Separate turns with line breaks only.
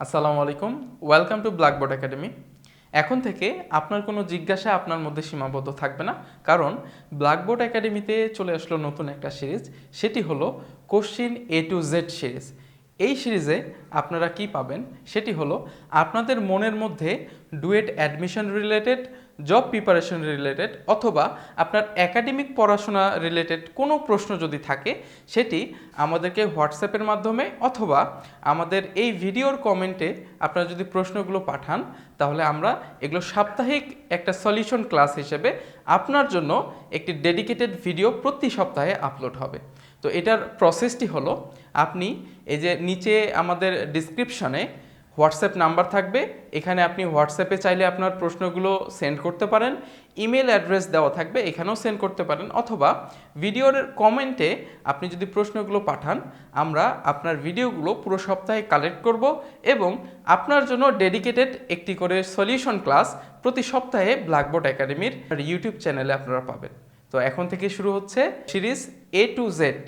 আসসালামু আলাইকুম, welcome to blackboard academy. এখন থেকে আপনার কোনো জিজ্ঞাসা আপনার মধ্যে সীমাবদ্ধ থাকবে না, কারণ ব্ল্যাকবোর্ড একাডেমিতে চলে আসলো নতুন একটা সিরিজ। সেটি হলো question A to Z series. এই সিরিজে আপনারা কি পাবেন সেটি হলো আপনাদের মনের মধ্যে duet admission related, job preparation related অথবা আপনার একাডেমিক পড়াশোনা রিলেটেড কোনো প্রশ্ন যদি থাকে সেটি আমাদেরকে হোয়াটসঅ্যাপের মাধ্যমে অথবা আমাদের এই ভিডিওর কমেন্টে আপনারা যদি প্রশ্নগুলো পাঠান, তাহলে আমরা এগুলো সাপ্তাহিক একটা সলিউশন ক্লাস হিসেবে আপনার জন্য একটি ডেডিকেটেড ভিডিও প্রতি সপ্তাহে আপলোড হবে। তো এটার প্রসেসটি হলো, আপনি এই যে নিচে আমাদের ডিসক্রিপশনে হোয়াটসঅ্যাপ নাম্বার থাকবে, এখানে আপনি হোয়াটসঅ্যাপে চাইলে আপনার প্রশ্নগুলো সেন্ড করতে পারেন। ইমেল অ্যাড্রেস দেওয়া থাকবে, এখানেও সেন্ড করতে পারেন, অথবা ভিডিওর কমেন্টে আপনি যদি প্রশ্নগুলো পাঠান, আমরা আপনার ভিডিওগুলো পুরো সপ্তাহে কালেক্ট করব এবং আপনার জন্য ডেডিকেটেড একটি করে সলিউশন ক্লাস প্রতি সপ্তাহে ব্ল্যাকবোর্ড একাডেমির ইউটিউব চ্যানেলে আপনারা পাবেন। তো এখন থেকে শুরু হচ্ছে সিরিজ এ টু জেড।